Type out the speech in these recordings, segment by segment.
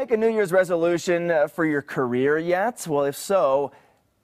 make a New Year's resolution for your career yet? Well, if so,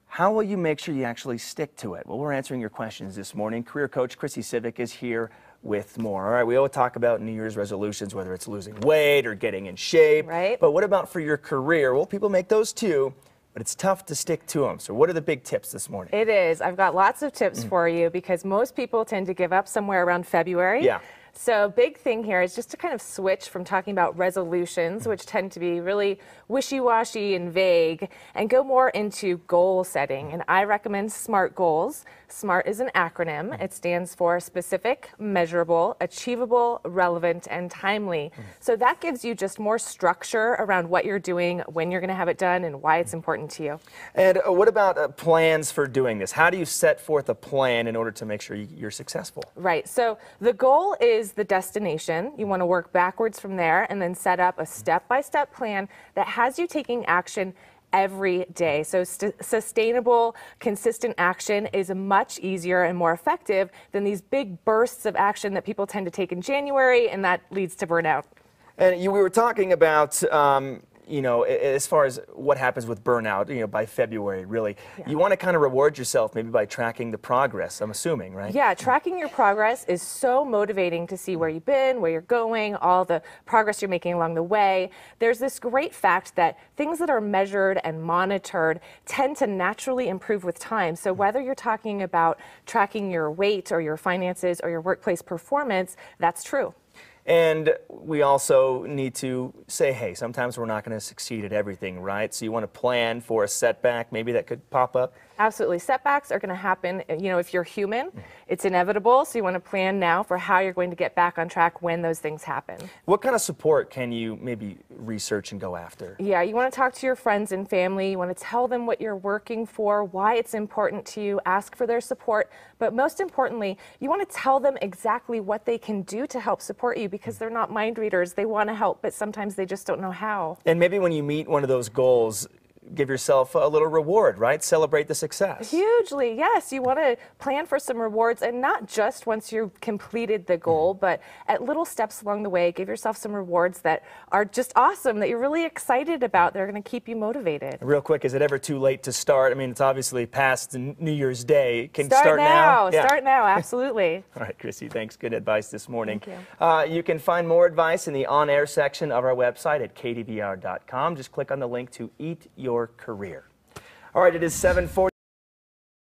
how will you make sure you actually stick to it? Well, we're answering your questions this morning. Career coach Chrissy Scivicque is here with more. All right, we always talk about New Year's resolutions, whether it's losing weight or getting in shape. Right. But what about for your career? Well, people make those too, but it's tough to stick to them. So what are the big tips this morning? It is. I've got lots of tips for you because most people tend to give up somewhere around February. Yeah. So big thing here is just to kind of switch from talking about resolutions, which tend to be really wishy-washy and vague, and go more into goal setting. And I recommend SMART goals. SMART is an acronym. It stands for specific, measurable, achievable, relevant, and timely. So that gives you just more structure around what you're doing, when you're going to have it done, and why it's important to you. And what about plans for doing this? How do you set forth a plan in order to make sure you're successful? Right. So the goal is the destination. You want to work backwards from there and then set up a step-by-step plan that has you taking action every day. So sustainable, consistent action is much easier and more effective than these big bursts of action that people tend to take in January, and that leads to burnout. And we were talking about you know, as far as what happens with burnout, you know, by February, really. Yeah. You want to kind of reward yourself maybe by tracking the progress, I'm assuming, right? Yeah, tracking your progress is so motivating to see where you've been, where you're going, all the progress you're making along the way. There's this great fact that things that are measured and monitored tend to naturally improve with time. So whether you're talking about tracking your weight or your finances or your workplace performance, that's true. And we also need to say, hey, sometimes we're not going to succeed at everything, right? So you want to plan for a setback maybe that could pop up? Absolutely. Setbacks are going to happen. You know, if you're human, it's inevitable. So you want to plan now for how you're going to get back on track when those things happen. What kind of support can you maybe research and go after? Yeah, you want to talk to your friends and family. You want to tell them what you're working for, why it's important to you, ask for their support. But most importantly, you want to tell them exactly what they can do to help support you, because they're not mind readers. They want to help, but sometimes they just don't know how. And maybe when you meet one of those goals, give yourself a little reward, right? Celebrate the success. Hugely, yes. You want to plan for some rewards, and not just once you've completed the goal, but at little steps along the way. Give yourself some rewards that are just awesome, that you're really excited about. They're going to keep you motivated. Real quick, is it ever too late to start? I mean, it's obviously past New Year's Day. Can you start now? Yeah. Start now, absolutely. All right, Chrissy, thanks. Good advice this morning. Thank you. You can find more advice in the on-air section of our website at kdvr.com. Just click on the link to Eat Your Career. All right, it is 7:40.